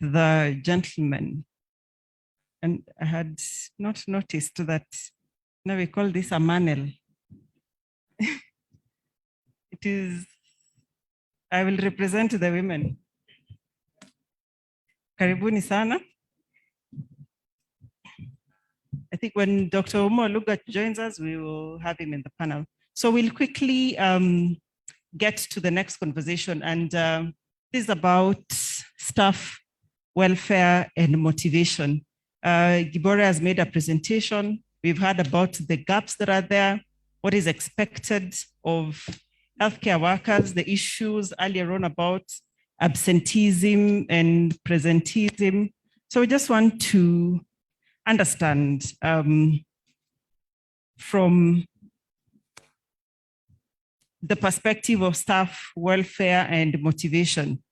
the gentleman, and I had not noticed that now we call this a manel. It is, I will represent the women. Karibuni sana. I think when Dr. Ouma Oluga joins us, we will have him in the panel. So we'll quickly get to the next conversation, and this is about staff welfare and motivation. Gibore has made a presentation. We've heard about the gaps that are there, what is expected of healthcare workers, the issues earlier on about absenteeism and presenteeism. So we just want to understand from the perspective of staff welfare and motivation.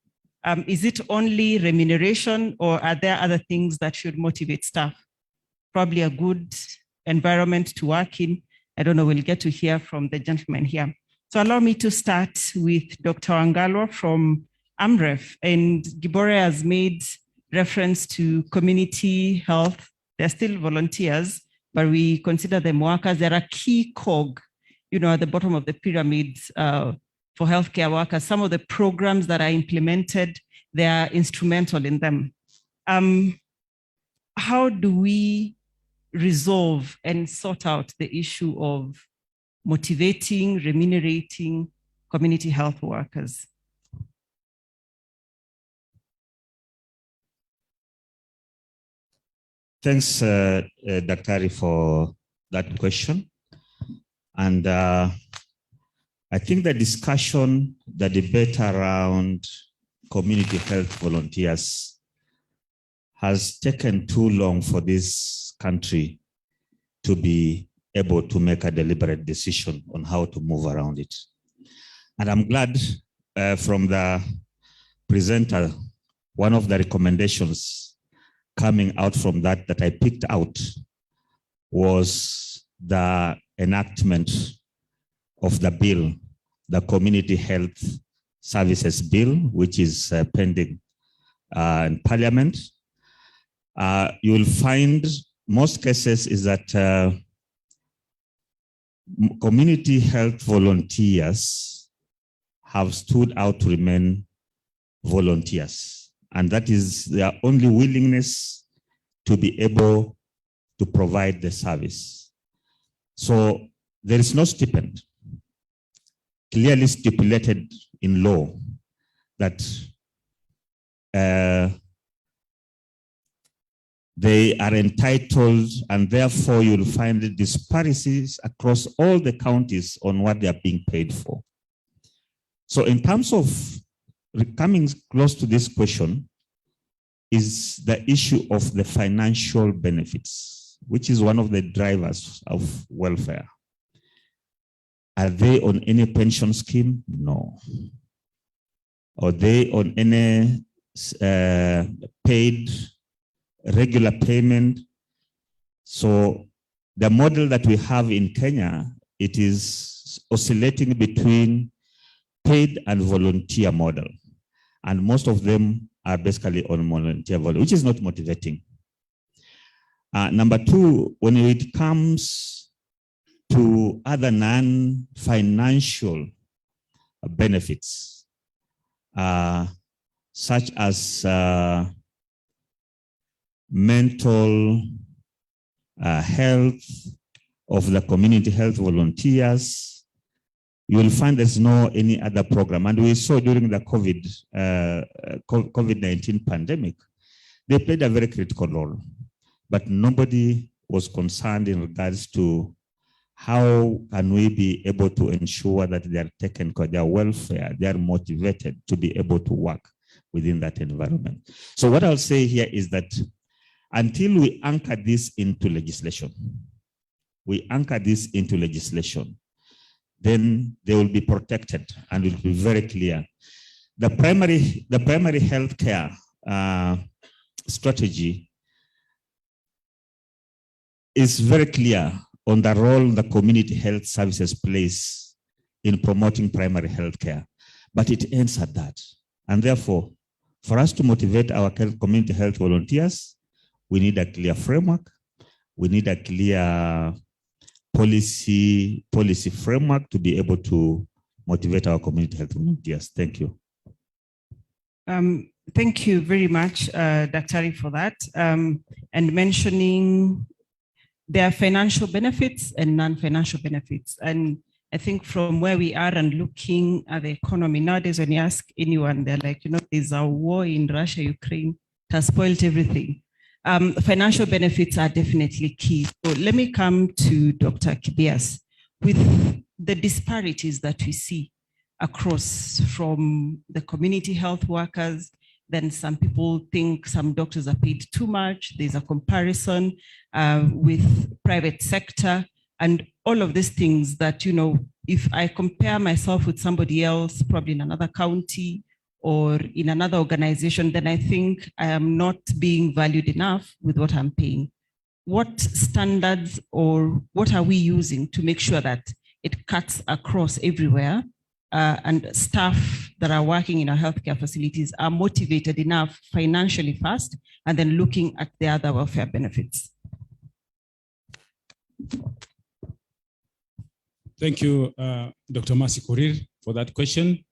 Is it only remuneration, or are there other things that should motivate staff? Probably a good environment to work in. I don't know, we'll get to hear from the gentleman here. So allow me to start with Dr. Wangalwa from AMREF, and Gibore has made reference to community health. They're still volunteers, but we consider them workers. They're a key cog, you know, at the bottom of the pyramid for healthcare workers. Some of the programs that are implemented, they are instrumental in them. How do we resolve and sort out the issue of motivating, remunerating community health workers? Thanks, Daktari, for that question. And I think the discussion, the debate around community health volunteers has taken too long for this country to be able to make a deliberate decision on how to move around it. And I'm glad from the presenter, one of the recommendations coming out from that I picked out was the enactment of the bill, the Community Health Services Bill, which is pending in Parliament. You will find most cases is that community health volunteers have stood out to remain volunteers. And that is their only willingness to be able to provide the service. So there is no stipend clearly stipulated in law that they are entitled, and therefore you'll find the disparities across all the counties on what they are being paid for. So in terms of coming close to this question is the issue of the financial benefits, which is one of the drivers of welfare. Are they on any pension scheme? No. Are they on any paid regular payment? So the model that we have in Kenya, it is oscillating between paid and volunteer model. And most of them are basically on volunteer model, which is not motivating. Number two, when it comes to other non-financial benefits, such as mental health of the community health volunteers, you will find there's no any other program. And we saw during the COVID-19 pandemic, they played a very critical role, but nobody was concerned in regards to how can we be able to ensure that they are taken care of, their welfare, they are motivated to be able to work within that environment. So what I'll say here is that until we anchor this into legislation, then they will be protected and will be very clear. The primary health care strategy is very clear on the role the community health services plays in promoting primary health care, but it ends at that. And therefore, For us to motivate our community health volunteers, we need a clear framework. We need a clear policy framework to be able to motivate our community health volunteers. Thank you. Thank you very much, Dr. for that. And mentioning there are financial benefits and non-financial benefits. And I think from where we are and looking at the economy nowadays, when you ask anyone, they're like, there's a war in Russia, Ukraine, it has spoiled everything. Financial benefits are definitely key. So let me come to Dr. Kibias. With the disparities that we see across from the community health workers, then some people think some doctors are paid too much. There's a comparison with private sector and all of these things that, if I compare myself with somebody else, probably in another county or in another organization, then I think I am not being valued enough with what I'm paying. What standards or what are we using to make sure that it cuts across everywhere and staff that are working in our healthcare facilities are motivated enough financially first and then looking at the other welfare benefits? Thank you, Dr. Mercy Korir, for that question.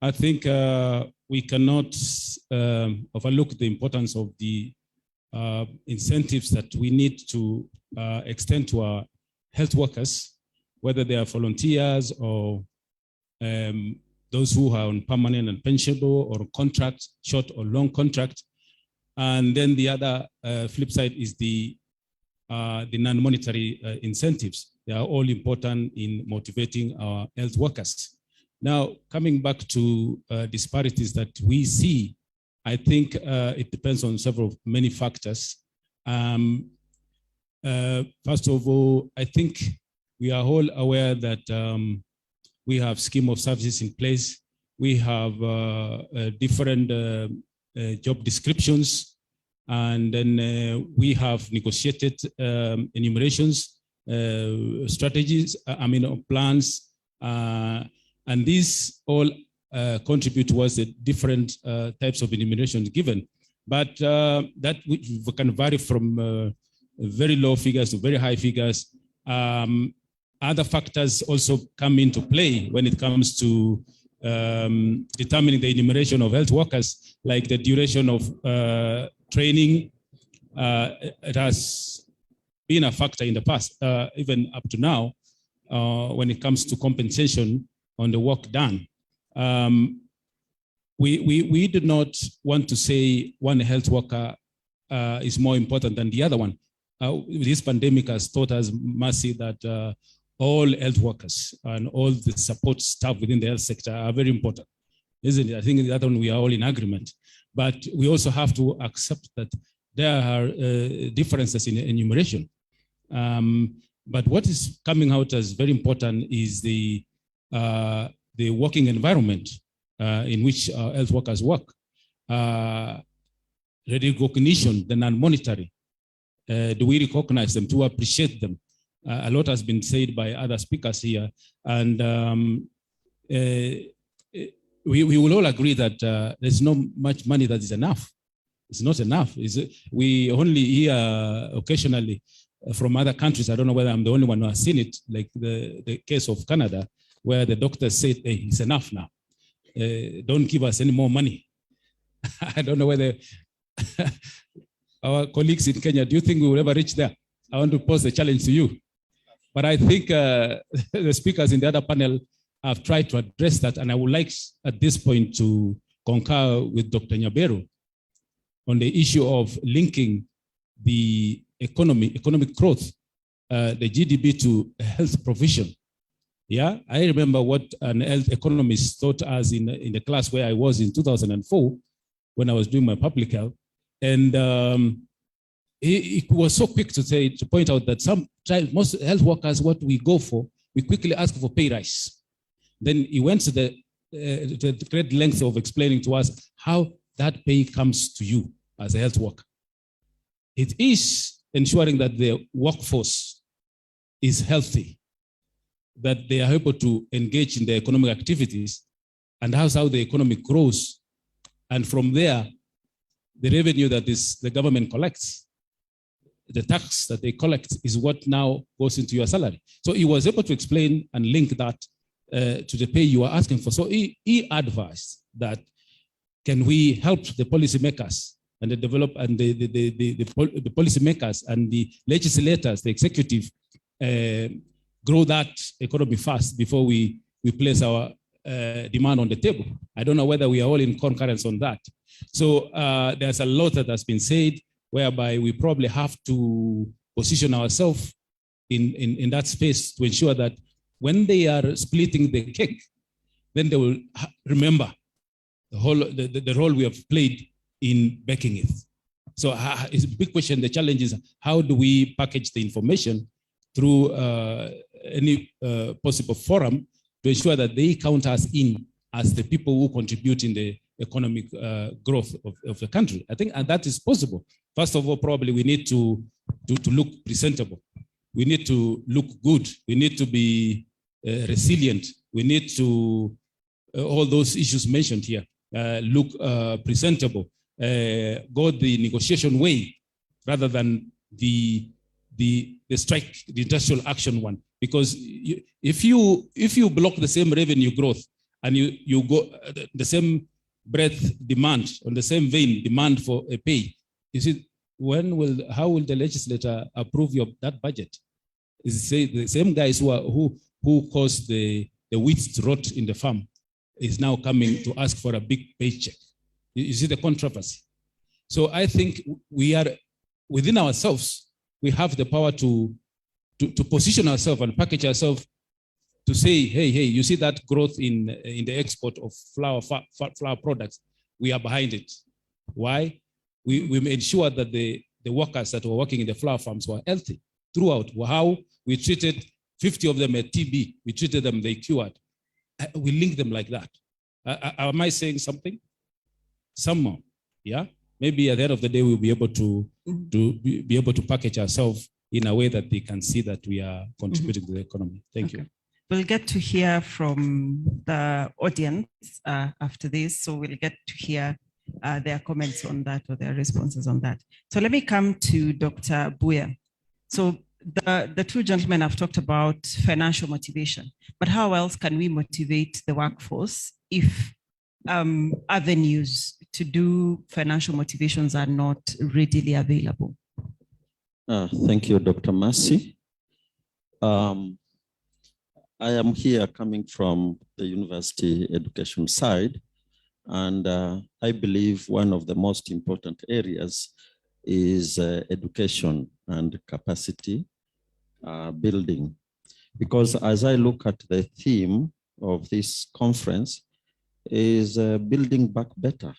I think we cannot overlook the importance of the incentives that we need to extend to our health workers, whether they are volunteers or those who are on permanent and pensionable or contract, short or long contract. And then the other flip side is the non-monetary incentives. They are all important in motivating our health workers. Now, coming back to disparities that we see, I think it depends on many factors. First of all, I think we are all aware that we have scheme of services in place. We have different job descriptions, and then we have negotiated enumerations, strategies, plans, and these all contribute towards the different types of enumerations given. But that can vary from very low figures to very high figures. Other factors also come into play when it comes to determining the enumeration of health workers, like the duration of training. It has been a factor in the past, even up to now, when it comes to compensation on the work done. We do not want to say one health worker is more important than the other one. This pandemic has taught us, Mercy, that all health workers and all the support staff within the health sector are very important, isn't it? I think that one we are all in agreement. But we also have to accept that there are differences in enumeration. But what is coming out as very important is the working environment in which health workers work. The recognition, the non-monetary. Do we recognize them, to appreciate them? A lot has been said by other speakers here, and we will all agree that there's not much money that is enough. It's not enough. We only hear occasionally from other countries. I don't know whether I'm the only one who has seen it, like the case of Canada, where the doctors said, hey, it's enough now. Don't give us any more money. I don't know whether our colleagues in Kenya, do you think we will ever reach there? I want to pose the challenge to you. But I think the speakers in the other panel have tried to address that, and I would like at this point to concur with Dr. Nyaberu on the issue of linking the economic growth, the GDP to health provision. Yeah, I remember what an health economist taught us in the class where I was in 2004 when I was doing my public health. And he was so quick to point out that most health workers, what we go for, we quickly ask for pay rise. Then he went to the great length of explaining to us how that pay comes to you as a health worker. It is ensuring that the workforce is healthy, that they are able to engage in their economic activities, and how the economy grows And from there, the revenue that the government collects, the tax that they collect is what now goes into your salary. So he was able to explain and link that to the pay you are asking for. So he advised that, can we help the policymakers and the policymakers and the legislators, the executive, grow that economy fast before we place our demand on the table. I don't know whether we are all in concurrence on that. So there's a lot that has been said, whereby we probably have to position ourselves in that space to ensure that when they are splitting the cake, then they will remember the role we have played in baking it. So it's a big question. The challenge is, how do we package the information through any possible forum to ensure that they count us in as the people who contribute in the economic growth of the country. I think and that is possible. First of all, probably we need to look presentable. We need to look good. We need to be resilient. We need to, all those issues mentioned here, look presentable, go the negotiation way rather than the strike, the industrial action one. Because if you block the same revenue growth and you go the same breadth demand, on the same vein demand for a pay, you see, how will the legislator approve that budget? Is the same guys who caused the wheat to rot in the farm is now coming to ask for a big paycheck. You see the controversy. So I think we are within ourselves. We have the power to position ourselves and package ourselves to say, hey, you see that growth in the export of flour products, we are behind it. Why? We made sure that the workers that were working in the flour farms were healthy throughout. How we treated 50 of them at TB, we treated them, they cured. We link them like that. Am I saying something? Somehow, yeah? Maybe at the end of the day, we'll be able to be able to package ourselves in a way that they can see that we are contributing to the economy. Thank you. We'll get to hear from the audience after this. So we'll get to hear their comments on that or their responses on that. So let me come to Dr. Buya. So the two gentlemen have talked about financial motivation, but how else can we motivate the workforce if avenues to do financial motivations are not readily available? Thank you, Dr. Mercy. I am here coming from the university education side, and I believe one of the most important areas is education and capacity building. Because as I look at the theme of this conference is building back better,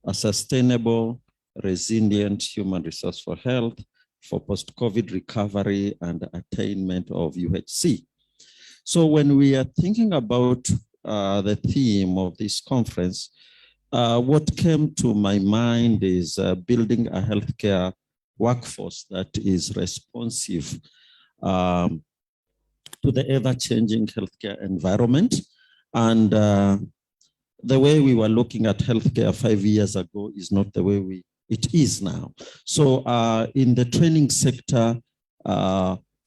a sustainable, resilient human resource for health, for post-COVID recovery and attainment of UHC. So when we are thinking about the theme of this conference, what came to my mind is building a healthcare workforce that is responsive to the ever-changing healthcare environment. And the way we were looking at healthcare 5 years ago is not the way it is now. So in the training sector,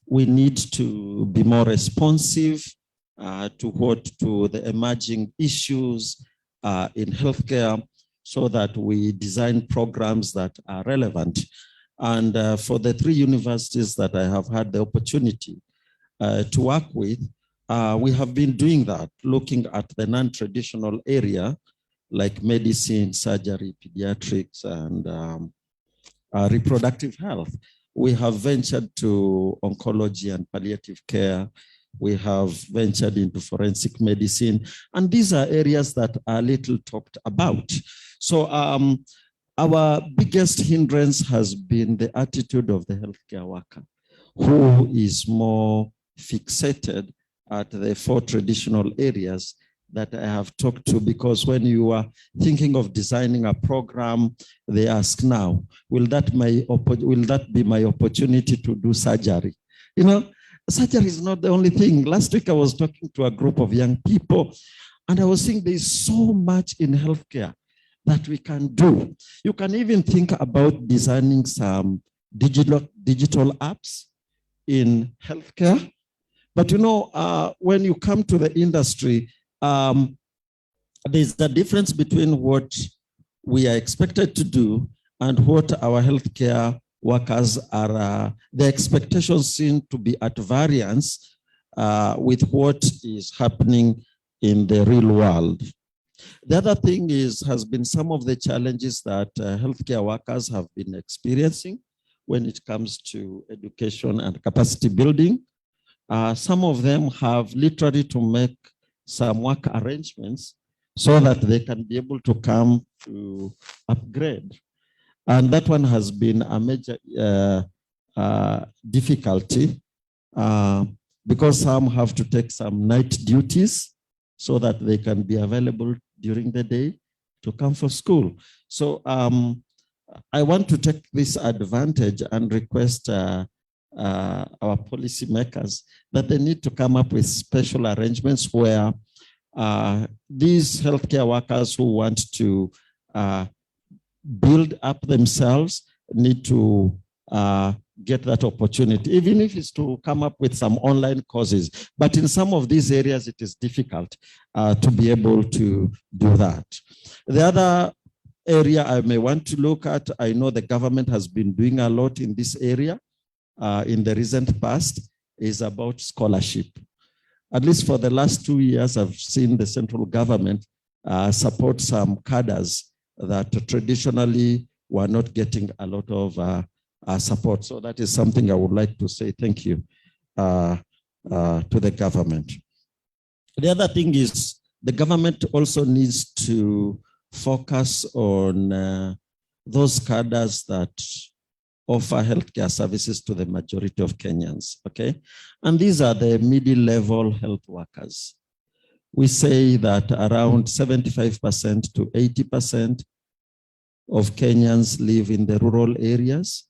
we need to be more responsive to the emerging issues in healthcare, so that we design programs that are relevant. And for the three universities that I have had the opportunity to work with, we have been doing that, looking at the non-traditional area like medicine, surgery, pediatrics, and reproductive health. We have ventured to oncology and palliative care. We have ventured into forensic medicine. And these are areas that are little talked about. So our biggest hindrance has been the attitude of the healthcare worker, who is more fixated at the four traditional areas that I have talked to, because when you are thinking of designing a program, they ask now, will that be my opportunity to do surgery? You know, surgery is not the only thing. Last week I was talking to a group of young people, and I was saying there's so much in healthcare that we can do. You can even think about designing some digital apps in healthcare. But you know, when you come to the industry, there's a difference between what we are expected to do and what our healthcare workers are. The expectations seem to be at variance with what is happening in the real world. The other thing has been some of the challenges that healthcare workers have been experiencing when it comes to education and capacity building. Some of them have literally to make some work arrangements so that they can be able to come to upgrade. And that one has been a major difficulty because some have to take some night duties so that they can be available during the day to come for school. So I want to take this advantage and request our policymakers that they need to come up with special arrangements where these healthcare workers who want to build up themselves need to get that opportunity, even if it's to come up with some online courses. But in some of these areas, it is difficult to be able to do that. The other area I may want to look at, I know the government has been doing a lot in this area in the recent past, is about scholarship. At least for the last 2 years, I've seen the central government support some cadres that traditionally were not getting a lot of support. So that is something I would like to say thank you to the government. The other thing is the government also needs to focus on those cadres that offer healthcare services to the majority of Kenyans, okay? And these are the middle-level health workers. We say that around 75% to 80% of Kenyans live in the rural areas,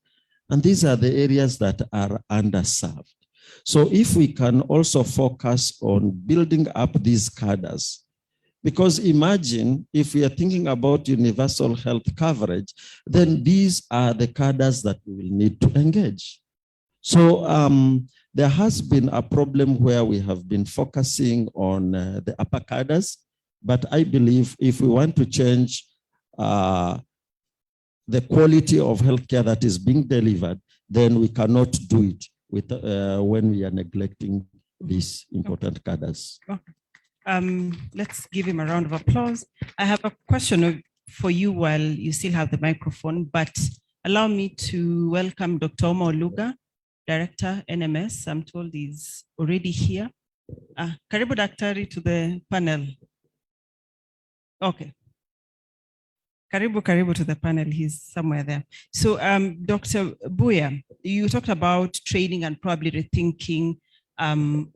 and these are the areas that are underserved. So if we can also focus on building up these cadres, because imagine if we are thinking about universal health coverage, then these are the cadres that we will need to engage. So there has been a problem where we have been focusing on the upper cadres, but I believe if we want to change the quality of healthcare that is being delivered, then we cannot do it with, when we are neglecting these important cadres. Okay. Let's give him a round of applause. I have a question for you while you still have the microphone, but allow me to welcome Dr. Ouma Oluga, Director, NMS. I'm told he's already here. Karibu Daktari to the panel. Okay. Karibu to the panel. He's somewhere there. So Dr. Buya, you talked about training and probably rethinking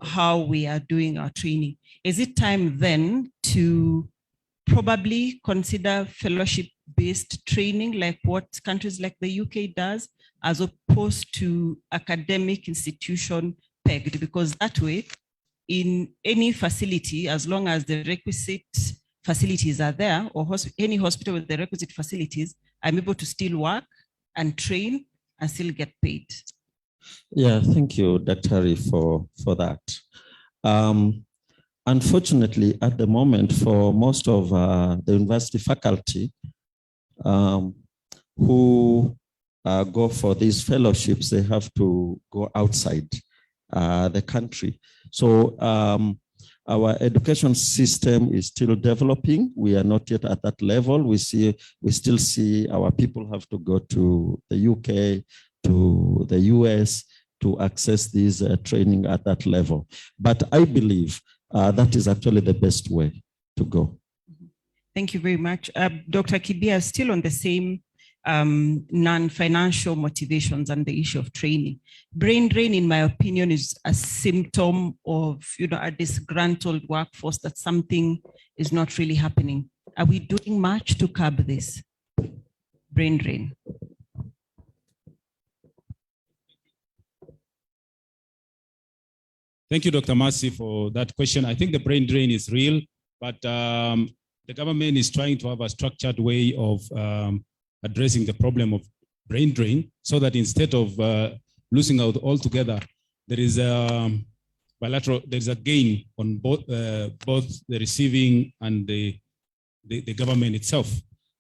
how we are doing our training. Is it time then to probably consider fellowship-based training like what countries like the UK does, as opposed to academic institution pegged? Because that way, in any facility, as long as the requisite facilities are there, or any hospital with the requisite facilities, I'm able to still work and train and still get paid. Yeah, thank you, Dr. for that. Unfortunately, at the moment, for most of the university faculty who go for these fellowships, they have to go outside the country. So our education system is still developing. We are not yet at that level. We still see our people have to go to the UK, to the US to access this training at that level. But I believe that is actually the best way to go. Thank you very much. Dr. Kibia, still on the same non-financial motivations and the issue of training. Brain drain, in my opinion, is a symptom of a disgruntled workforce, that something is not really happening. Are we doing much to curb this brain drain? Thank you, Dr. Mercy, for that question. I think the brain drain is real, but the the government is trying to have a structured way of addressing the problem of brain drain, so that instead of losing out altogether, there is a bilateral, there is a gain on both the receiving and the government itself,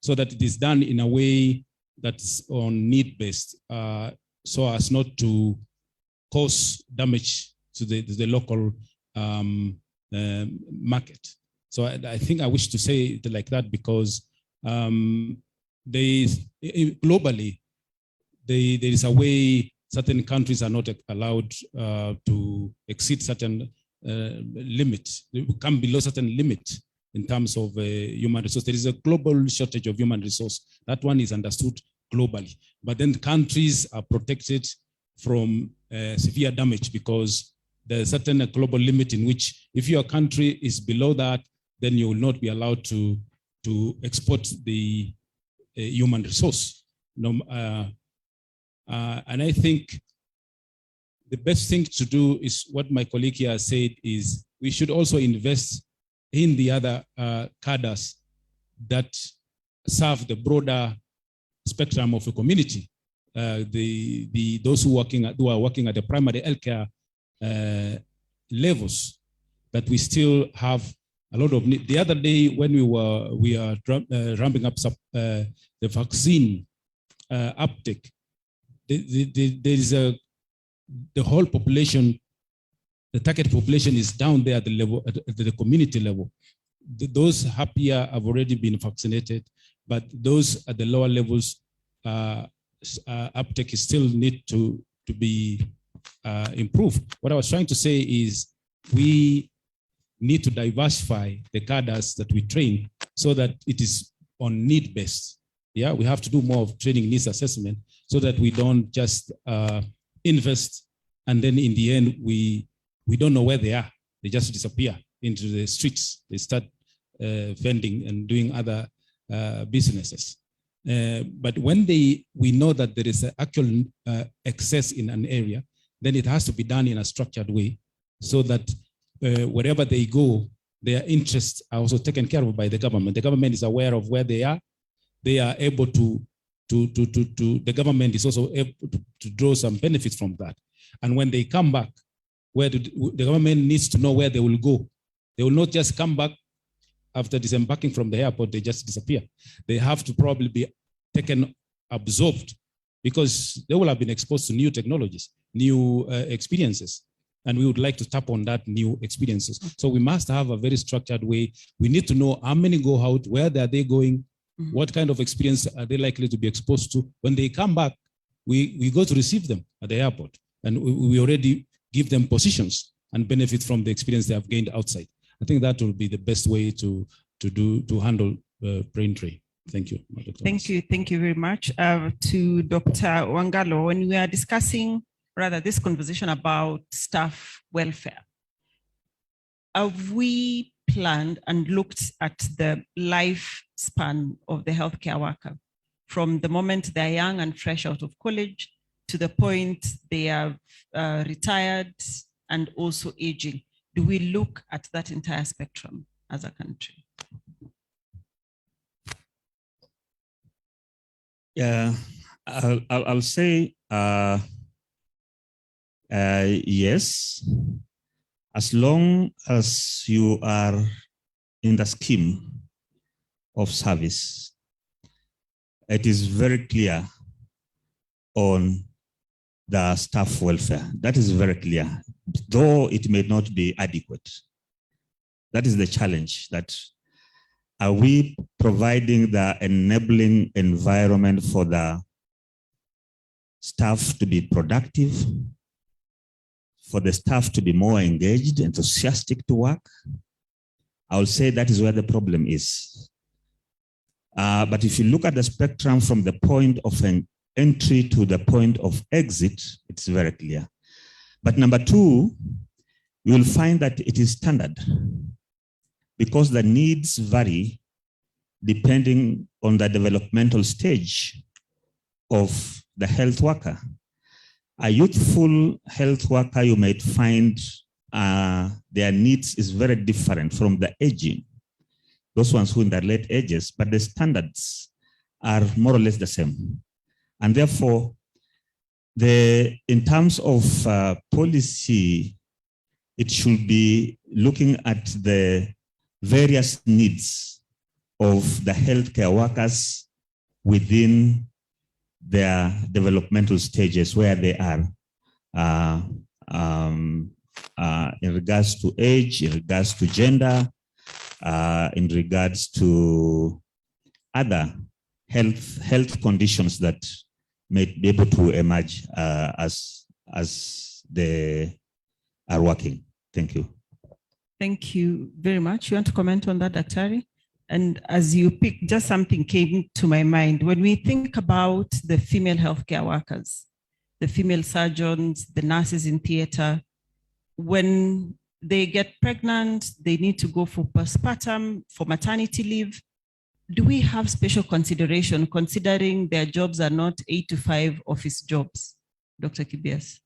so that it is done in a way that's on need-based, so as not to cause damage to the local market. So I think I wish to say it like that because globally, there is a way certain countries are not allowed to exceed certain limits. They come below certain limit in terms of human resource. There is a global shortage of human resource. That one is understood globally. But then countries are protected from severe damage because there's a certain global limit in which if your country is below that, then you will not be allowed to export the human resource. And I think the best thing to do is what my colleague here said is we should also invest in the other cadres that serve the broader spectrum of the community. Those who are working at the primary healthcare levels, that we still have a lot of need. The other day when we are ramping up the vaccine uptake, there is the whole population, the target population is down there at the level, at the community level. Those happier have already been vaccinated, but those at the lower levels, uptake is still need to be improved. What I was trying to say is we need to diversify the cadres that we train so that it is on need based. Yeah, we have to do more of training needs assessment so that we don't just invest and then in the end we don't know where they are. They just disappear into the streets. They start vending and doing other businesses. But when we know that there is an actual excess in an area, then it has to be done in a structured way so that wherever they go, their interests are also taken care of by the government. The government is aware of where they are. They are able the government is also able to draw some benefits from that. And when they come back, the government needs to know where they will go. They will not just come back after disembarking from the airport, they just disappear. They have to probably be absorbed because they will have been exposed to new technologies, new experiences. And we would like to tap on that new experiences. So we must have a very structured way. We need to know how many go out, where are they going, what kind of experience are they likely to be exposed to. When they come back, we go to receive them at the airport. And we already give them positions and benefit from the experience they have gained outside. I think that will be the best way to handle brain drain. Thank you. Thank you very much. To Dr. Wangalo, when we are discussing this conversation about staff welfare, have we planned and looked at the lifespan of the healthcare worker from the moment they're young and fresh out of college to the point they are retired and also aging? Do we look at that entire spectrum as a country? Yeah, I'll say yes, as long as you are in the scheme of service, it is very clear on the staff welfare. That is very clear, though it may not be adequate. That is the challenge. That are we providing the enabling environment for the staff to be productive, for the staff to be more engaged, enthusiastic to work? I will say that is where the problem is. But if you look at the spectrum from the point of an entry to the point of exit, it's very clear. But number two, you will find that it is standard because the needs vary depending on the developmental stage of the health worker. A youthful health worker, you might find their needs is very different from the aging. those ones who in their late ages, but the standards are more or less the same. And therefore, in terms of policy, it should be looking at the various needs of the healthcare workers within their developmental stages where they are, in regards to age, in regards to gender, in regards to other health conditions that may be able to emerge as they are working. Thank you. Thank you very much. You want to comment on that, Daktari? And as you pick, just something came to my mind. When we think about the female healthcare workers, the female surgeons, the nurses in theater, when they get pregnant, they need to go for postpartum, for maternity leave. Do we have special consideration considering their jobs are not 8 to 5 office jobs? Dr. Kibias.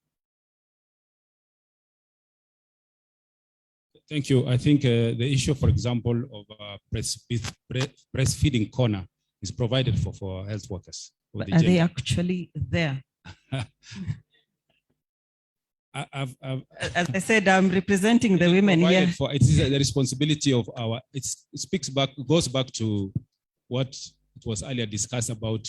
Thank you. I think the issue, for example, of breastfeeding corner is provided for health workers. But are they actually there? As I said, I'm representing the women here. It is the responsibility of goes back to what it was earlier discussed about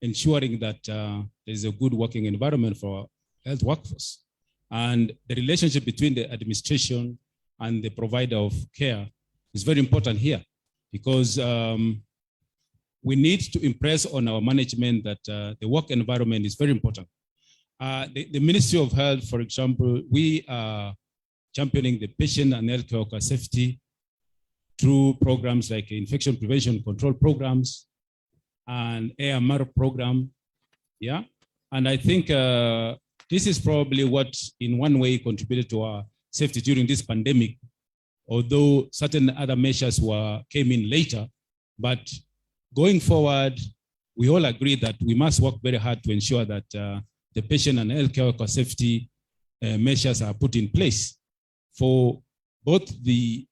ensuring that there is a good working environment for health workforce. And the relationship between the administration and the provider of care is very important here, because we need to impress on our management that the work environment is very important. The Ministry of Health, for example, we are championing the patient and healthcare worker safety through programs like infection prevention control programs and AMR program. Yeah. And I think this is probably what in one way contributed to our safety during this pandemic, although certain other measures came in later. But going forward, we all agree that we must work very hard to ensure that the patient and healthcare worker safety measures are put in place for both the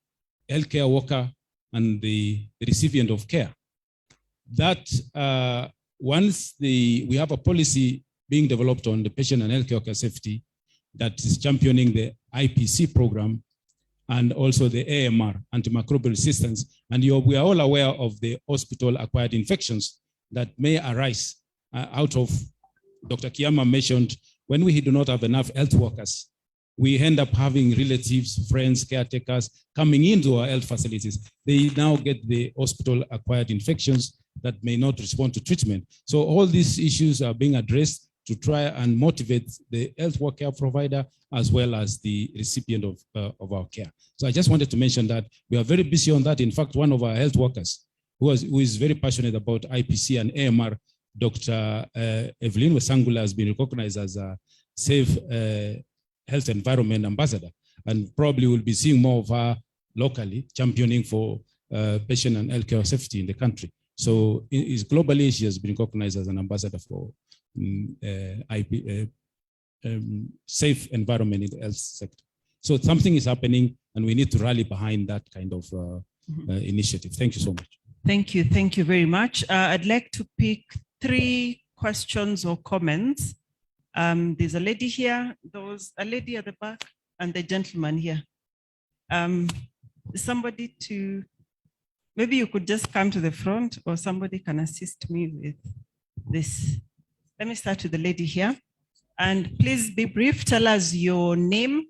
healthcare worker and the recipient of care. That once we have a policy being developed on the patient and healthcare worker safety that is championing the IPC program and also the AMR, antimicrobial resistance, and we are all aware of the hospital-acquired infections that may arise out of, Dr. Kiyama mentioned, when we do not have enough health workers, we end up having relatives, friends, caretakers coming into our health facilities. They now get the hospital-acquired infections that may not respond to treatment. So all these issues are being addressed to try and motivate the health worker provider as well as the recipient of our care. So I just wanted to mention that we are very busy on that. In fact, one of our health workers who is very passionate about IPC and AMR, Dr. Evelyn Wesangula, has been recognized as a safe health environment ambassador, and probably we'll be seeing more of her locally championing for patient and healthcare safety in the country. So globally, she has been recognized as an ambassador for safe environment in the health sector. So something is happening and we need to rally behind that kind of initiative. Thank you so much. Thank you. Thank you very much. I'd like to pick 3 questions or comments. There's a lady here, a lady at the back, and the gentleman here. Somebody maybe you could just come to the front, or somebody can assist me with this. Let me start with the lady here. And please be brief. Tell us your name.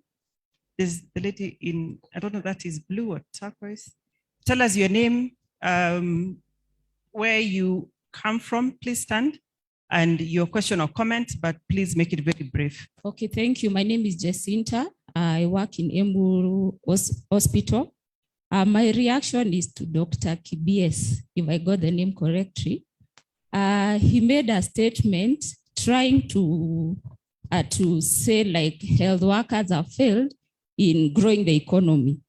There's the lady in, I don't know, that is blue or turquoise. Tell us your name, where you come from, please stand, and your question or comment, but please make it very brief. Okay, thank you. My name is Jacinta. I work in Embu Hospital. My reaction is to Dr. Kibias, if I got the name correctly. He made a statement trying to say like health workers have failed in growing the economy.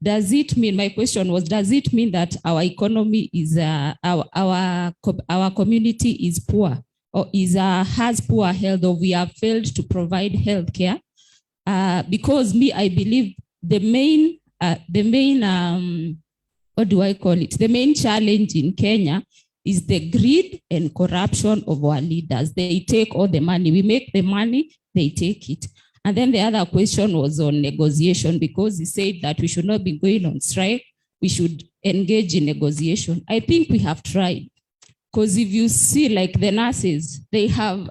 Does it mean, my question was, does it mean that our economy is, our community is poor, or has poor health, or we have failed to provide health care? Because I believe the main what do I call it? The main challenge in Kenya is the greed and corruption of our leaders. They take all the money. We make the money, they take it. And then the other question was on negotiation, because he said that we should not be going on strike. We should engage in negotiation. I think we have tried, because if you see, like the nurses, they have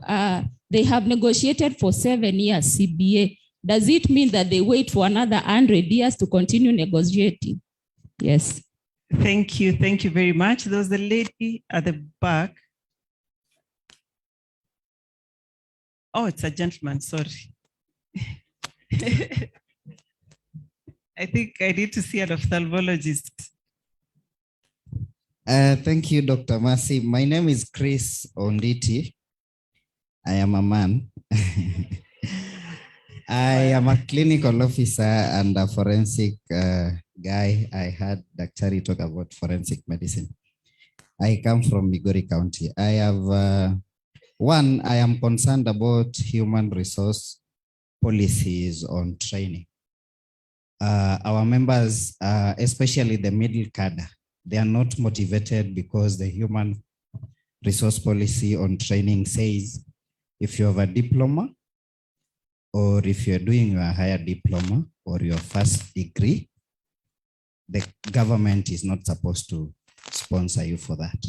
negotiated for 7 years CBA. Does it mean that they wait for another 100 years to continue negotiating? Yes. Thank you. Thank you very much. There was a lady at the back. Oh, it's a gentleman, sorry. I think I need to see an ophthalmologist. Thank you, Dr. Masi. My name is Chris Onditi. I am a man. I am a clinical officer and a forensic guy. I heard Dr. talk about forensic medicine. I come from Migori County. I have I am concerned about human resource policies on training. Our members, especially the middle cadre, they are not motivated because the human resource policy on training says if you have a diploma, or if you're doing your higher diploma or your first degree, the government is not supposed to sponsor you for that.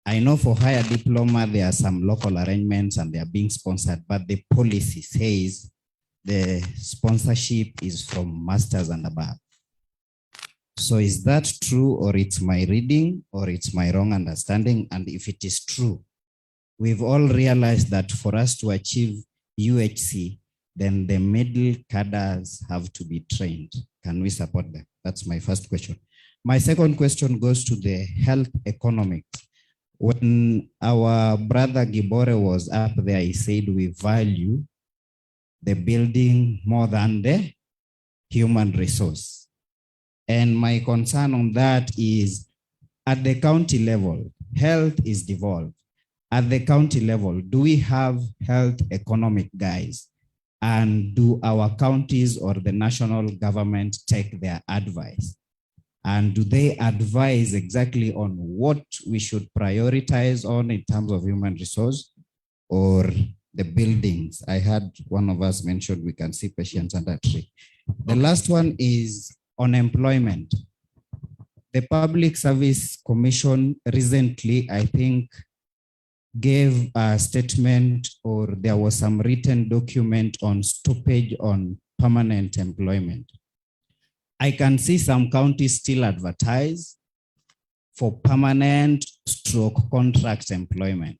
I know for higher diploma, there are some local arrangements and they are being sponsored, but the policy says the sponsorship is from masters and above. So is that true, or it's my reading, or it's my wrong understanding? And if it is true, we've all realized that for us to achieve UHC, then the middle cadres have to be trained. Can we support them? That's my first question. My second question goes to the health economics. When our brother Gibore was up there, he said we value the building more than the human resource. And my concern on that is at the county level, health is devolved. At the county level, do we have health economic guys? And do our counties or the national government take their advice? And do they advise exactly on what we should prioritize on in terms of human resource or the buildings? I heard one of us mentioned we can see patients under a tree. The last one is on employment. The Public Service Commission recently, I think, gave a statement, or there was some written document on stoppage on permanent employment. I can see some counties still advertise for permanent / contract employment.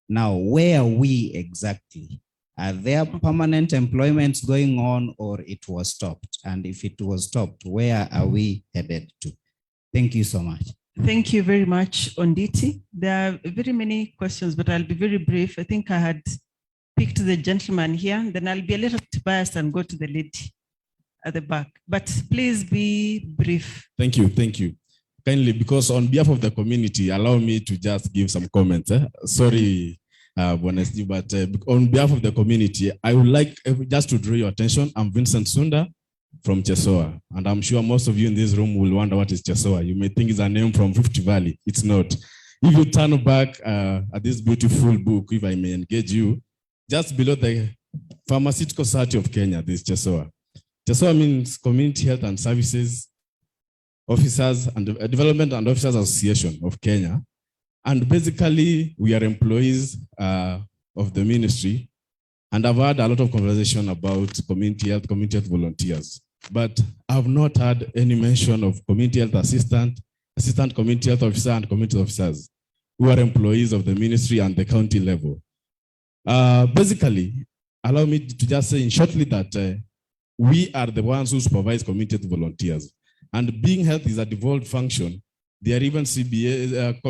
Now, where are we exactly? Are there permanent employments going on, or it was stopped? And if it was stopped, where are we headed to? Thank you so much. Thank you very much, Onditi. There are very many questions, but I'll be very brief. I think I had picked the gentleman here, and then I'll be a little bit biased and go to the lady at the back. But please be brief. Thank you. Thank you. Kindly, because on behalf of the community, allow me to just give some comments. Sorry, Bonesti, but on behalf of the community, I would like just to draw your attention. I'm Vincent Sunda from Chesoa, and I'm sure most of you in this room will wonder what is Chesoa. You may think it's a name from Rift Valley. It's not. If you turn back at this beautiful book, if I may engage you, just below the Pharmaceutical Society of Kenya, this Chesoa. Chesoa means Community Health and Services Officers and Development and Officers Association of Kenya. And basically, we are employees of the ministry. And I've had a lot of conversation about community health volunteers. But I've not had any mention of community health assistant community health officer, and community officers who are employees of the ministry and the county level. Basically, allow me to just say in shortly that we are the ones who supervise community health volunteers. And being health is a devolved function. There are even CBA,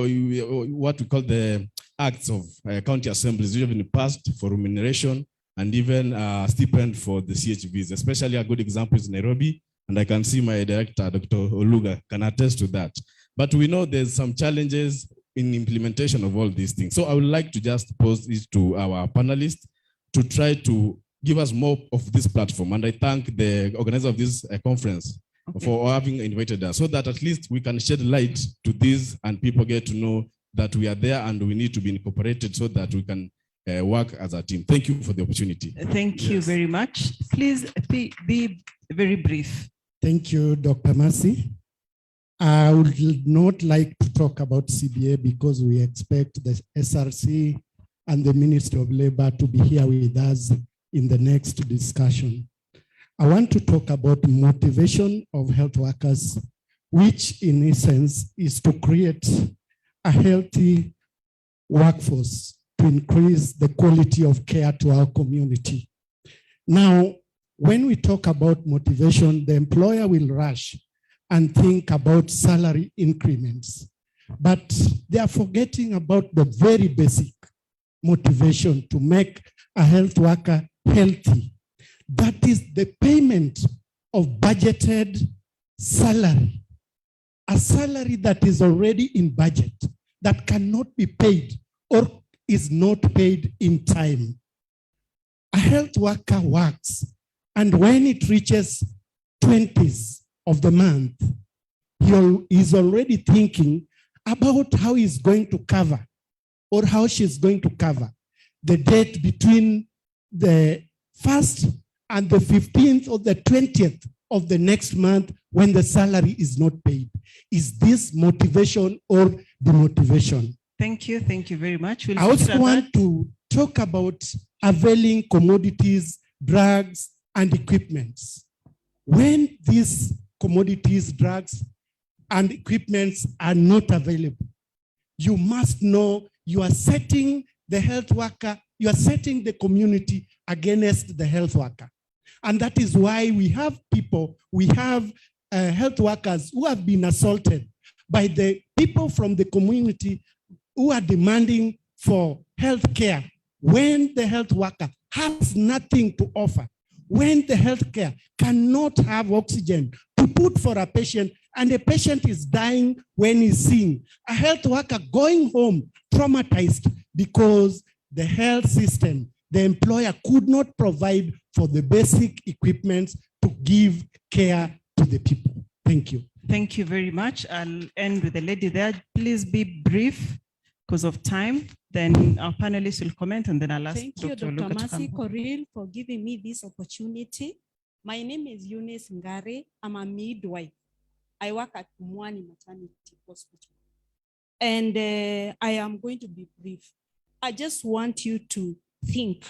what we call the acts of county assemblies, which have been passed for remuneration and even stipend for the CHVs. Especially a good example is Nairobi, and I can see my director, Dr. Oluga, can attest to that. But we know there's some challenges in implementation of all these things. So I would like to just pose this to our panelists to try to give us more of this platform. And I thank the organizer of this conference, for having invited us, so that at least we can shed light to this and people get to know that we are there and we need to be incorporated so that we can work as a team. Thank you for the opportunity. Thank you very much. Please be very brief. Thank you, Dr. Mercy. I would not like to talk about CBA because we expect the SRC and the Ministry of Labor to be here with us in the next discussion. I want to talk about motivation of health workers, which in essence is to create a healthy workforce to increase the quality of care to our community. Now, when we talk about motivation, the employer will rush and think about salary increments, but they are forgetting about the very basic motivation to make a health worker healthy. That is the payment of budgeted salary, a salary that is already in budget, that cannot be paid or is not paid in time. A health worker works, and when it reaches 20s of the month, he is already thinking about how he's going to cover or how she's going to cover the date between the 1st and the 15th or the 20th of the next month when the salary is not paid. Is this motivation or demotivation? Thank you very much. I also want to talk about availing commodities, drugs, and equipments. When these commodities, drugs, and equipments are not available, you must know you are setting the health worker, you are setting the community against the health worker. And that is why we have people, we have health workers who have been assaulted by the people from the community who are demanding for health care when the health worker has nothing to offer, when the health care cannot have oxygen to put for a patient, and the patient is dying when he's seeing a health worker going home traumatized because the health system, the employer could not provide for the basic equipment to give care to the people. Thank you. Thank you very much. I'll end with the lady there. Please be brief because of time. Then our panelists will comment and then I'll ask Thank you, Dr. Dr. Oluga to Mercy come. Koril, for giving me this opportunity. My name is Eunice Ngare. I'm a midwife. I work at Mwani Maternity Hospital. And I am going to be brief. I just want you to think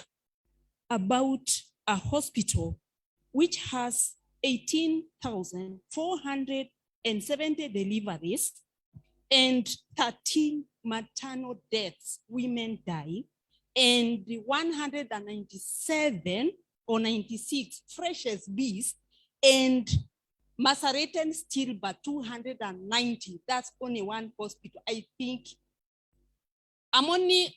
about a hospital which has 18,470 deliveries and 13 maternal deaths, women die, and 197 or 96 freshest bees, and macerated still but 290. That's only one hospital. I think I'm only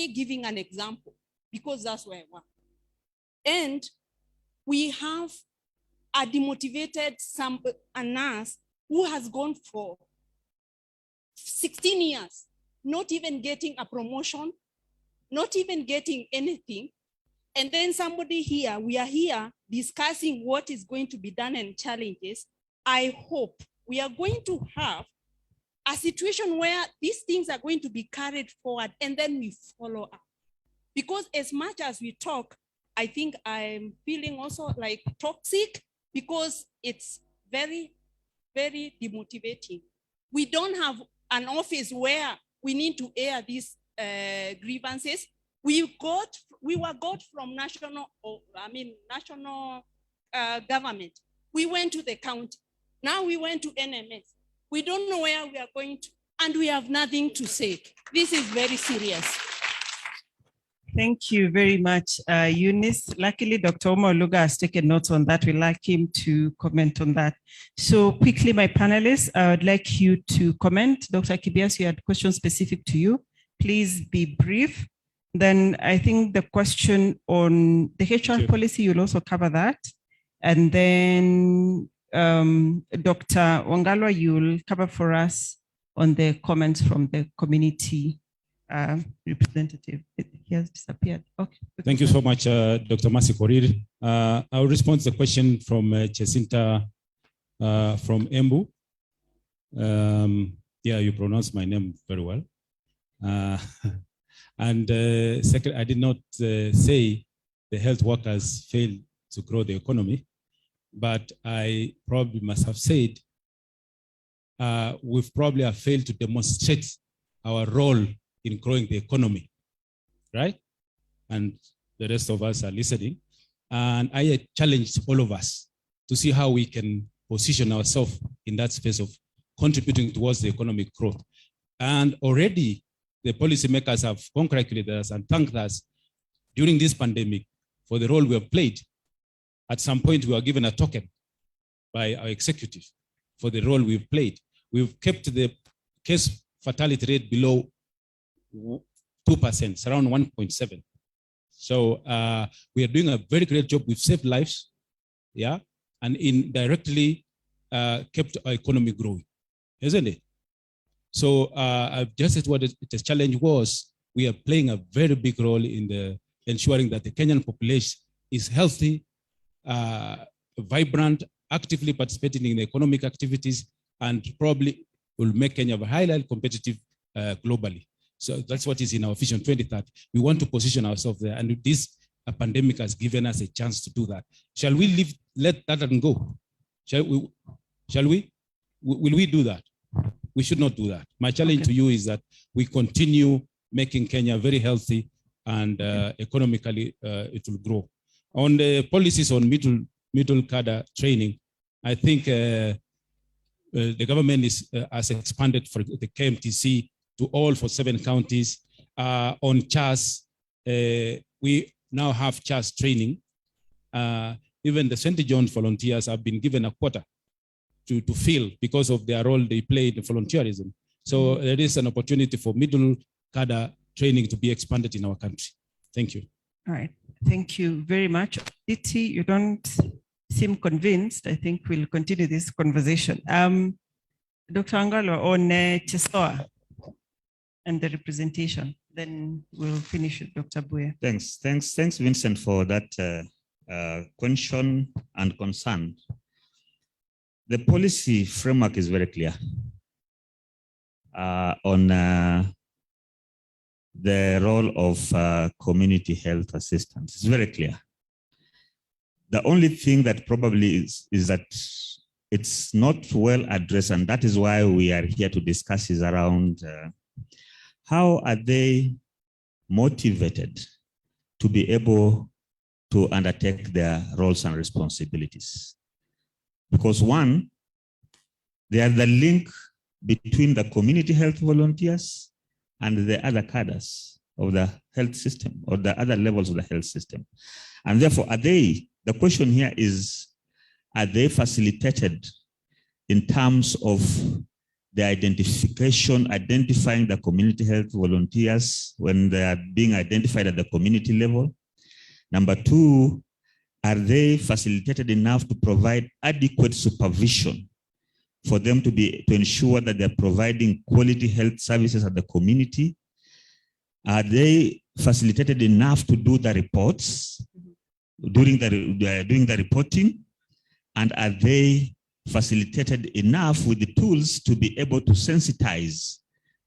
giving an example because that's where I work. And we have a demotivated a nurse who has gone for 16 years, not even getting a promotion, not even getting anything. And then somebody here, we are here discussing what is going to be done and challenges. I hope we are going to have a situation where these things are going to be carried forward and then we follow up. Because as much as we talk, I think I'm feeling also like toxic because it's very, very demotivating. We don't have an office where we need to air these grievances. We were got from national government. We went to the county. Now we went to NMS. We don't know where we are going to, and we have nothing to say. This is very serious. Thank you very much, Eunice. Luckily, Dr. Ouma Oluga has taken notes on that. We'd like him to comment on that. So quickly, my panelists, I would like you to comment. Dr. Kibias, you had questions specific to you. Please be brief. Then I think the question on the HR policy, you'll also cover that. And then Dr. Wangalwa, you'll cover for us on the comments from the community representative. He has disappeared. Okay. Thank you so much, Dr. Mercy Koril. I'll respond to the question from Jacinta from Embu. Yeah, you pronounce my name very well. And second, I did not say the health workers failed to grow the economy, but I probably must have said we've probably have failed to demonstrate our role in growing the economy, right? And the rest of us are listening. And I challenged all of us to see how we can position ourselves in that space of contributing towards the economic growth. And already the policymakers have congratulated us and thanked us during this pandemic for the role we have played. At some point, we were given a token by our executive for the role we've played. We've kept the case fatality rate below 2%, around 1.7. So we are doing a very great job. We've saved lives, yeah, and indirectly kept our economy growing, isn't it? So I've just said what the challenge was. We are playing a very big role in the ensuring that the Kenyan population is healthy, vibrant, actively participating in economic activities, and probably will make Kenya highly competitive globally. So that's what is in our Vision 2030. We want to position ourselves there, and this pandemic has given us a chance to do that. Shall we let that go? Shall we? Will we do that? We should not do that. My challenge to you is that we continue making Kenya very healthy, and economically it will grow. On the policies on middle cadre training, I think the government has expanded for the KMTC to all for 7 counties. On CHAS, we now have CHAS training. Even the St. John's volunteers have been given a quota to fill because of their role they played in volunteerism. So there is an opportunity for middle cadre training to be expanded in our country. Thank you. All right, thank you very much. Diti, you don't seem convinced. I think we'll continue this conversation. Dr. Angalo on Chestoa and the representation, then we'll finish with Dr. Buya. Thanks, Vincent, for that question and concern. The policy framework is very clear on the role of community health assistance. It's very clear. The only thing that probably is that it's not well addressed, and that is why we are here to discuss is around how are they motivated to be able to undertake their roles and responsibilities. Because one, they are the link between the community health volunteers and the other cadres of the health system or the other levels of the health system. And therefore, the question here is, are they facilitated in terms of the identifying the community health volunteers when they are being identified at the community level? Number 2, are they facilitated enough to provide adequate supervision for them to ensure that they're providing quality health services at the community? Are they facilitated enough to do the reports during the reporting? And are they facilitated enough with the tools to be able to sensitize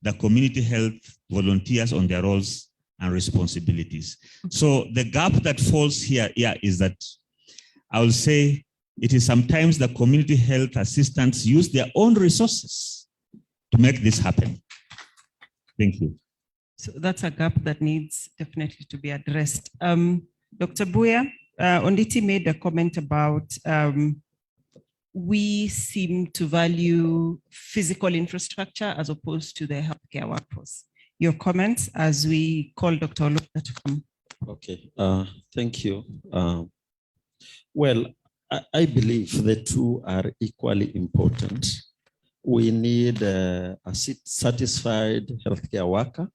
the community health volunteers on their roles and responsibilities? So the gap that falls here is that I will say it is sometimes the community health assistants use their own resources to make this happen. Thank you. So that's a gap that needs definitely to be addressed. Dr. Buya, Onditi made a comment about we seem to value physical infrastructure as opposed to the healthcare workforce. Your comments as we call Dr. Oluga to come. Okay, thank you. Well, I believe the two are equally important. We need a satisfied healthcare worker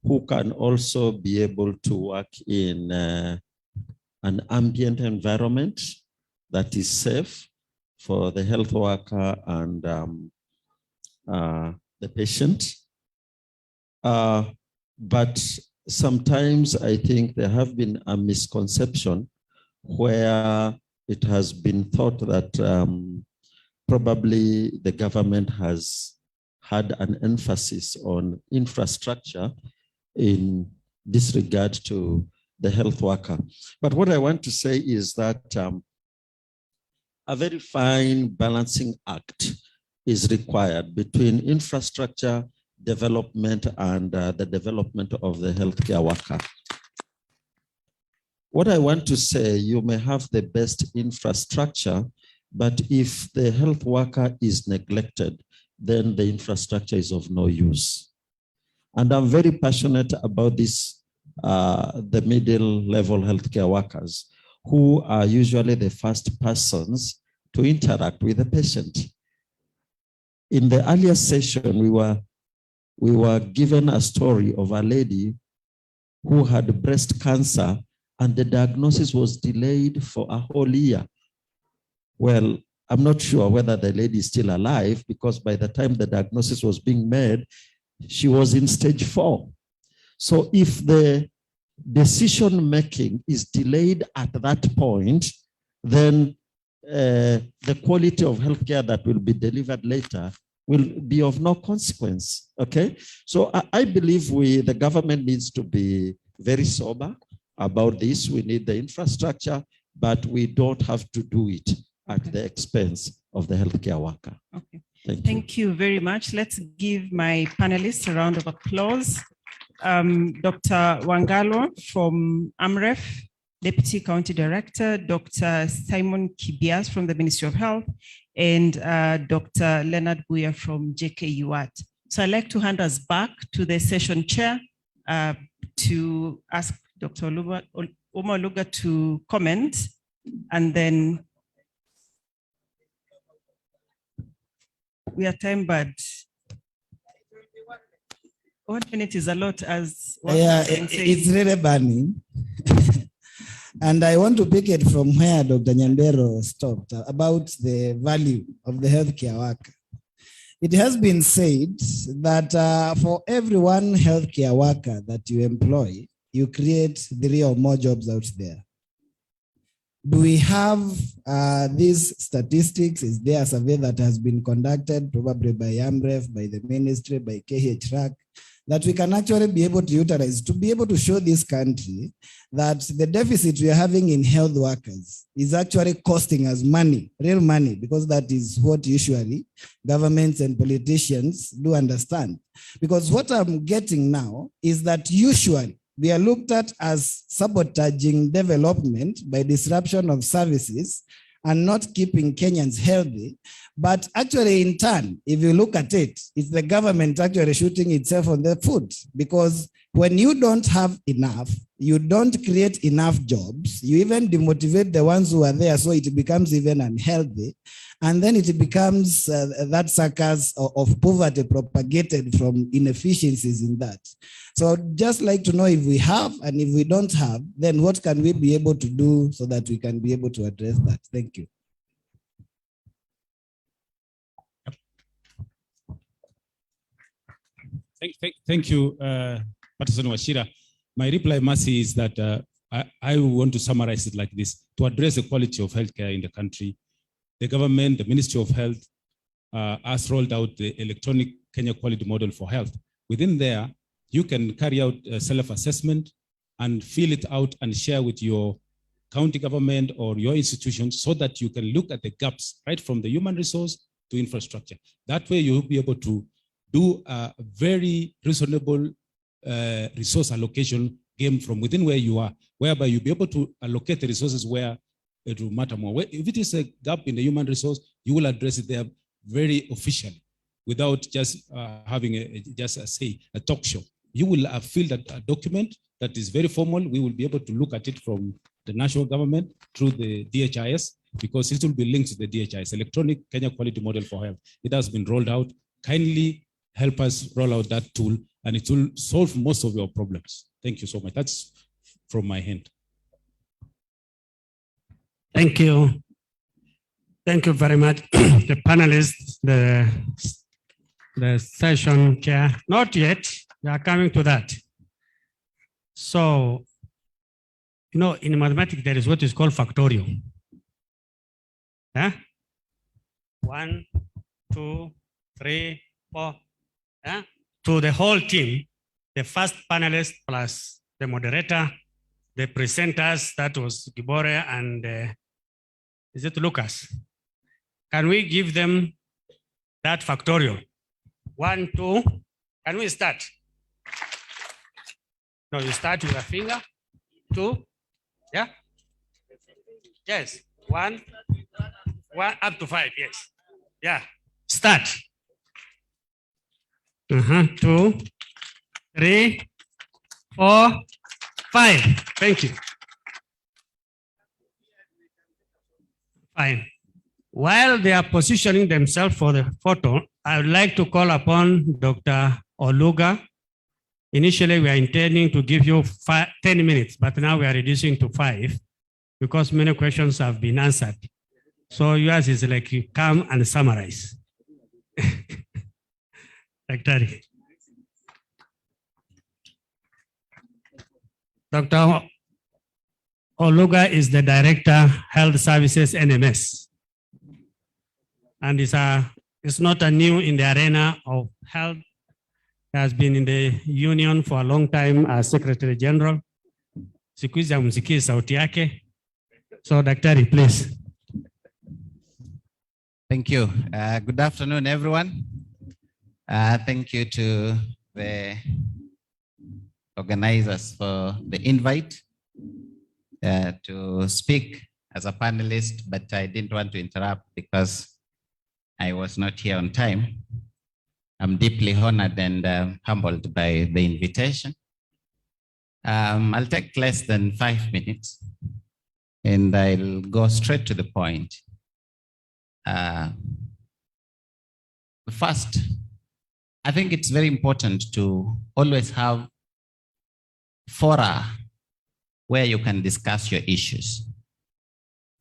who can also be able to work in an ambient environment that is safe for the health worker and the patient. But sometimes I think there have been a misconception where it has been thought that probably the government has had an emphasis on infrastructure in this regard to the health worker. But what I want to say is that a very fine balancing act is required between infrastructure development and the development of the healthcare worker. What I want to say, you may have the best infrastructure, but if the health worker is neglected, then the infrastructure is of no use. And I'm very passionate about this, the middle level healthcare workers, who are usually the first persons to interact with the patient. In the earlier session, we were given a story of a lady who had breast cancer, and the diagnosis was delayed for a whole year. Well, I'm not sure whether the lady is still alive, because by the time the diagnosis was being made, she was in stage 4. So if the decision-making is delayed at that point, then the quality of healthcare that will be delivered later will be of no consequence, okay? So I believe the government needs to be very sober about this. We need the infrastructure, but we don't have to do it at the expense of the healthcare worker. Okay. Thank you. You very much. Let's give my panelists a round of applause. Dr. Wangalo from AMREF, Deputy County Director, Dr. Simon Kibias from the Ministry of Health, and Dr. Leonard Buya from JKUAT. So I'd like to hand us back to the session chair to ask Dr. Ouma Oluga to comment, and then we are time bad. 1 minute is a lot, as yeah, it's really burning. And I want to pick it from where Dr. Nyambero stopped about the value of the healthcare worker. It has been said that for every one healthcare worker that you employ, you create 3 or more jobs out there. Do we have these statistics? Is there a survey that has been conducted, probably by AMREF, by the ministry, by KHRAC, that we can actually be able to utilize to be able to show this country that the deficit we are having in health workers is actually costing us money, real money, because that is what usually governments and politicians do understand. Because what I'm getting now is that usually we are looked at as sabotaging development by disruption of services and not keeping Kenyans healthy. But actually, in turn, if you look at it, it's the government actually shooting itself on the foot, because when you don't have enough, you don't create enough jobs, you even demotivate the ones who are there, so it becomes even unhealthy. And then it becomes that circus of poverty propagated from inefficiencies in that. So I'd just like to know if we have, and if we don't have, then what can we be able to do so that we can be able to address that? Thank you. Thank you, Patterson Wachira. My reply, Mercy, is that I want to summarize it like this. To address the quality of healthcare in the country, the government, the Ministry of Health, has rolled out the electronic Kenya quality model for health. Within there, you can carry out a self-assessment and fill it out and share with your county government or your institution, so that you can look at the gaps right from the human resource to infrastructure. That way you'll be able to do a very reasonable resource allocation game from within where you are, whereby you'll be able to allocate the resources where it will matter more. If it is a gap in the human resource, you will address it there very officially, without just having a talk show. You will fill a document that is very formal. We will be able to look at it from the national government through the DHIS, because it will be linked to the DHIS, Electronic Kenya Quality Model for Health. It has been rolled out. Kindly help us roll out that tool, and it will solve most of your problems. Thank you so much. That's from my hand. Thank you. Thank you very much, the panelists, the session chair. Not yet, we are coming to that. So, you know, in mathematics, there is what is called factorial. Yeah? 1, 2, 3, 4. Yeah? To the whole team, the first panelist plus the moderator, the presenters, that was Gibore and is it Lucas? Can we give them that factorial? 1, 2, can we start? No, you start with a finger, 2, yeah? Yes, 1, up to 5, yes. Yeah, start. 2, 3, 4, 5. Thank you. Fine. While they are positioning themselves for the photo, I would like to call upon Dr. Oluga. Initially, we are intending to give you 10 minutes, but now we are reducing to 5 because many questions have been answered. So yours is like you come and summarize. Dr. Oluga is the Director, Health Services, NMS. And it's not a new in the arena of health. He has been in the union for a long time as Secretary General. Siku hizi hamsikii sauti yake. So, Daktari, please. Thank you. Good afternoon, everyone. Thank you to the organizers for the invite to speak as a panelist, but I didn't want to interrupt because I was not here on time. I'm deeply honored and humbled by the invitation. I'll take less than 5 minutes and I'll go straight to the point. First, I think it's very important to always have fora where you can discuss your issues.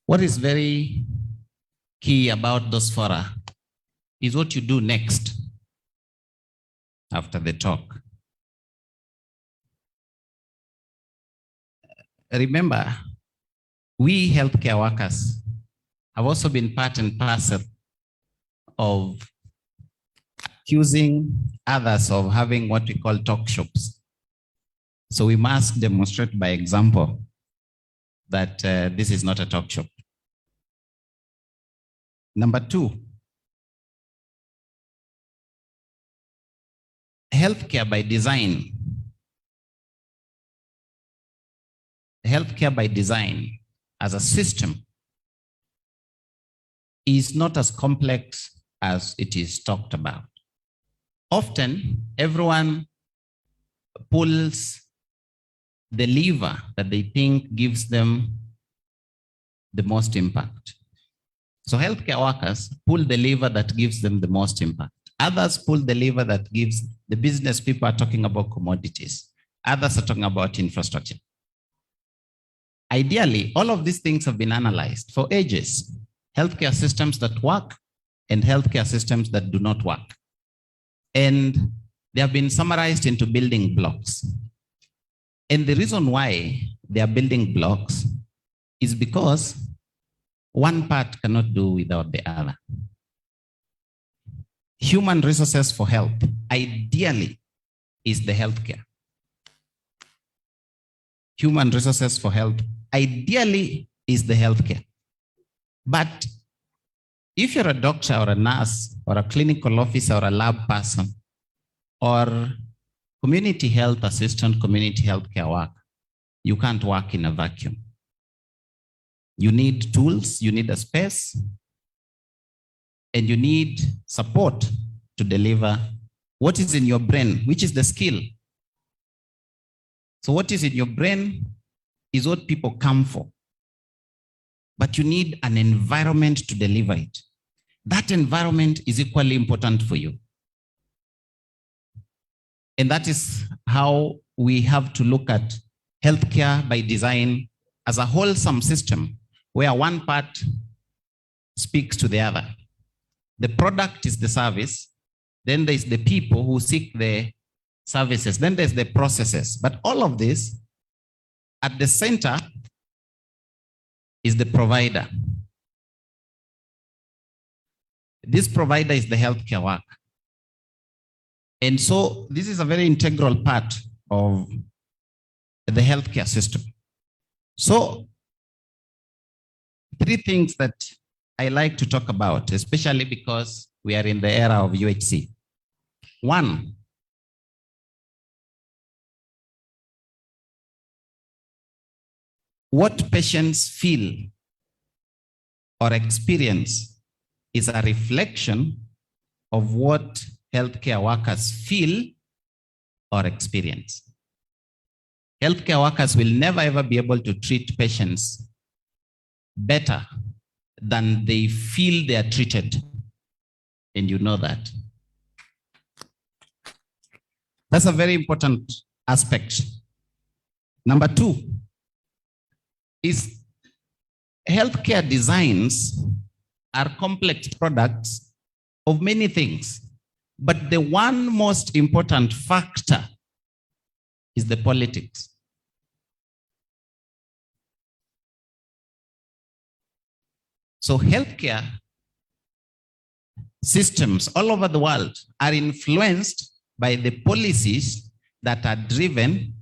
What is very key about those fora is what you do next after the talk. Remember, we healthcare workers have also been part and parcel of accusing others of having what we call talk shops. So we must demonstrate by example that this is not a talk shop. Number 2, healthcare by design. Healthcare by design as a system is not as complex as it is talked about. Often, everyone pulls the lever that they think gives them the most impact. So healthcare workers pull the lever that gives them the most impact. Others pull the lever that gives the business people are talking about commodities. Others are talking about infrastructure. Ideally, all of these things have been analyzed for ages. Healthcare systems that work and healthcare systems that do not work. And they have been summarized into building blocks. And the reason why they are building blocks is because one part cannot do without the other. Human resources for health, ideally, is the healthcare. Human resources for health, ideally, is the healthcare. But if you're a doctor or a nurse or a clinical officer or a lab person or community health assistant, community healthcare work, you can't work in a vacuum. You need tools, you need a space, and you need support to deliver what is in your brain, which is the skill. So what is in your brain is what people come for. But you need an environment to deliver it. That environment is equally important for you. And that is how we have to look at healthcare by design as a wholesome system where one part speaks to the other. The product is the service. Then there's the people who seek the services. Then there's the processes. But all of this, at the center, is the provider. This provider is the healthcare worker. And so this is a very integral part of the healthcare system. So 3 things that I like to talk about, especially because we are in the era of UHC. 1, what patients feel or experience is a reflection of what healthcare workers feel or experience. Healthcare workers will never ever be able to treat patients better than they feel they are treated. And you know that. That's a very important aspect. Number 2 is healthcare designs are complex products of many things, but the one most important factor is the politics. So healthcare systems all over the world are influenced by the policies that are driven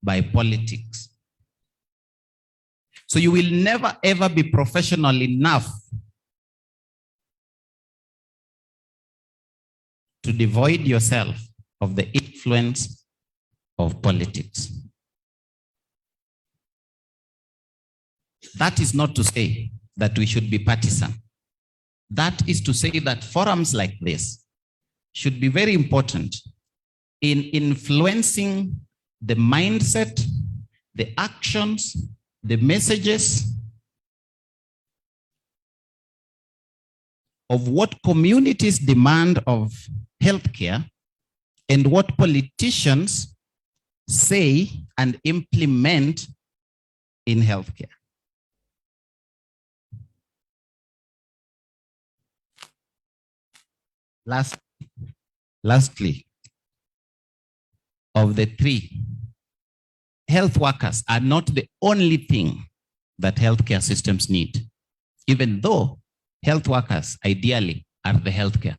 by politics. So you will never ever be professional enough to devoid yourself of the influence of politics. That is not to say that we should be partisan. That is to say that forums like this should be very important in influencing the mindset, the actions, the messages of what communities demand of healthcare and what politicians say and implement in healthcare. Lastly, of the 3, health workers are not the only thing that healthcare systems need, even though health workers ideally are the healthcare.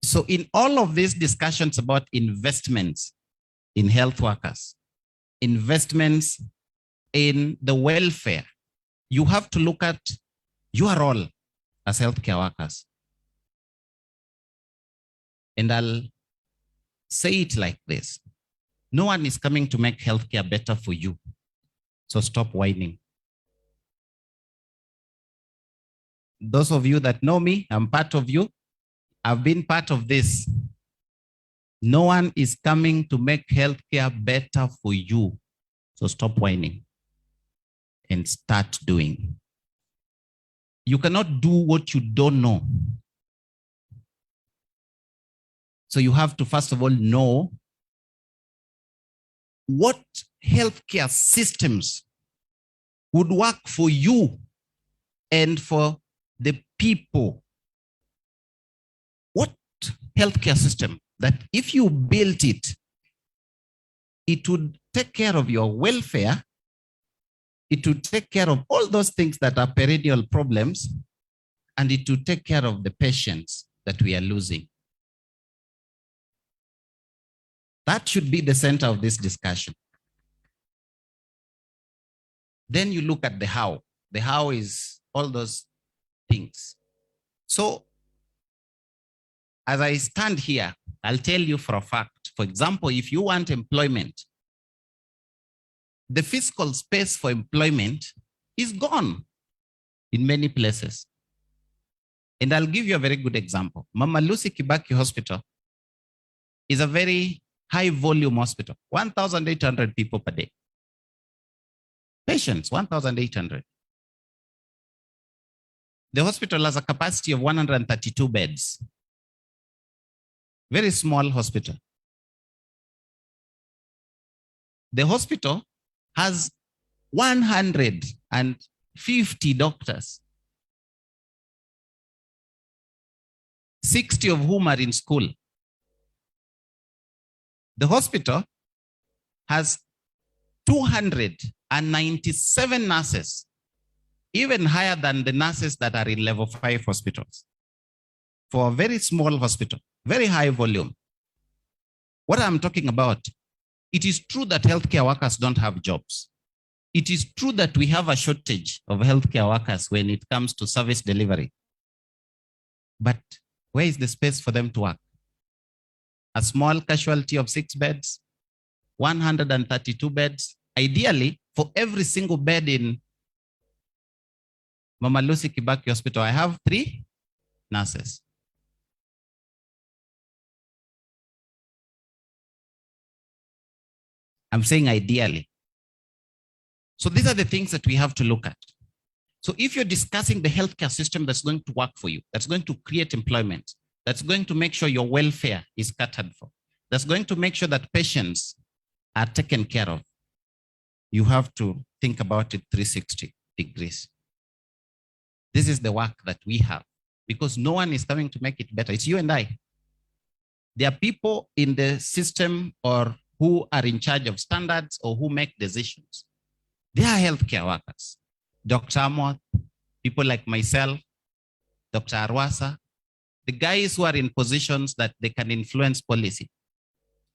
So in all of these discussions about investments in health workers, investments in the welfare, you have to look at your role as healthcare workers. And I'll say it like this. No one is coming to make healthcare better for you. So stop whining. Those of you that know me, I'm part of you. I've been part of this. No one is coming to make healthcare better for you. So stop whining and start doing. You cannot do what you don't know. So you have to, first of all, know what healthcare systems would work for you and for the people. What healthcare system that if you built it, it would take care of your welfare, it would take care of all those things that are perennial problems, and it would take care of the patients that we are losing. That should be the center of this discussion. Then you look at the how. The how is all those things. So as I stand here, I'll tell you for a fact, for example, if you want employment, the fiscal space for employment is gone in many places. And I'll give you a very good example. Mama Lucy Kibaki Hospital is a very high volume hospital, 1,800 people per day. Patients, 1,800. The hospital has a capacity of 132 beds. Very small hospital. The hospital has 150 doctors, 60 of whom are in school. The hospital has 200 and 97 nurses, even higher than the nurses that are in level 5 hospitals. For a very small hospital, very high volume. What I'm talking about, it is true that healthcare workers don't have jobs. It is true that we have a shortage of healthcare workers when it comes to service delivery. But where is the space for them to work? A small casualty of 6 beds, 132 beds. Ideally, for every single bed in Mama Lucy Kibaki Hospital, I have 3 nurses. I'm saying ideally. So these are the things that we have to look at. So if you're discussing the healthcare system that's going to work for you, that's going to create employment, that's going to make sure your welfare is catered for, that's going to make sure that patients are taken care of, you have to think about it 360 degrees. This is the work that we have, because no one is coming to make it better. It's you and I. There are people in the system or who are in charge of standards or who make decisions. They are healthcare workers. Dr. Amoth, people like myself, Dr. Arwasa, the guys who are in positions that they can influence policy.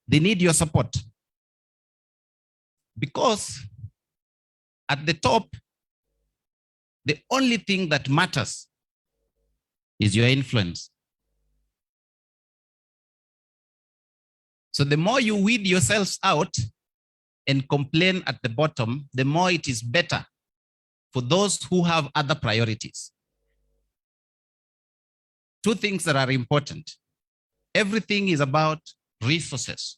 They need your support. Because at the top, the only thing that matters is your influence. So the more you weed yourselves out and complain at the bottom, the more it is better for those who have other priorities. 2 things that are important. Everything is about resources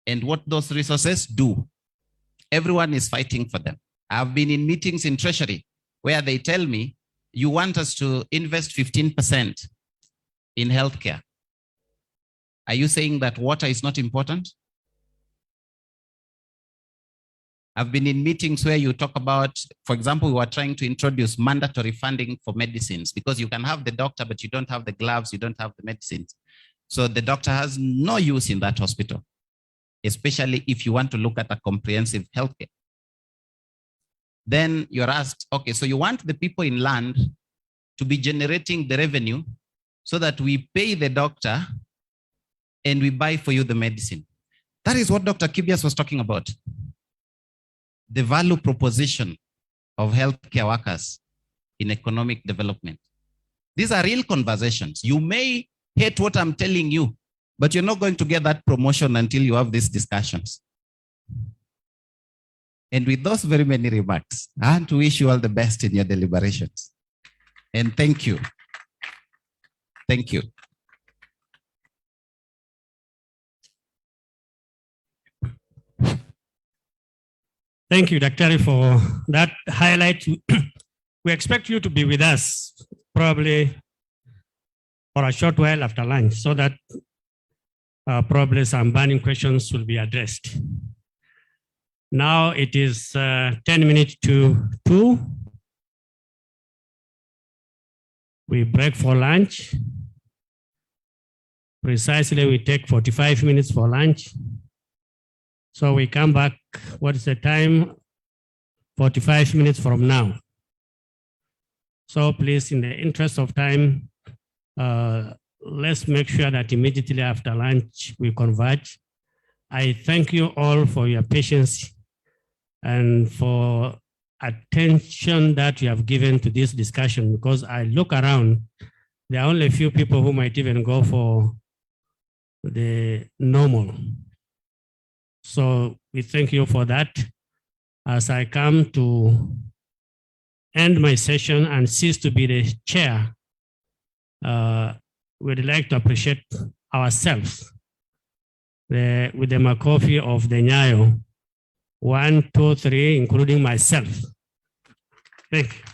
and what those resources do. Everyone is fighting for them. I've been in meetings in Treasury where they tell me, you want us to invest 15% in healthcare. Are you saying that water is not important? I've been in meetings where you talk about, for example, we were trying to introduce mandatory funding for medicines because you can have the doctor, but you don't have the gloves, you don't have the medicines. So the doctor has no use in that hospital, especially if you want to look at a comprehensive healthcare. Then you're asked, okay, so you want the people in land to be generating the revenue so that we pay the doctor and we buy for you the medicine. That is what Dr. Kibias was talking about. The value proposition of healthcare workers in economic development. These are real conversations. You may hate what I'm telling you, but you're not going to get that promotion until you have these discussions. And with those very many remarks, I want to wish you all the best in your deliberations. And thank you. Thank you. Thank you, Dr. for that highlight. We expect you to be with us probably for a short while after lunch so that probably some burning questions will be addressed. Now it is 10 minutes to 2. We break for lunch. Precisely, we take 45 minutes for lunch. So we come back, what is the time? 45 minutes from now. So please, in the interest of time, let's make sure that immediately after lunch, we converge. I thank you all for your patience and for attention that you have given to this discussion, because I look around, there are only a few people who might even go for the normal. So we thank you for that. As I come to end my session and cease to be the chair, we'd like to appreciate ourselves with the Makofi of the Nyayo, 1, 2, 3, including myself. Thank you.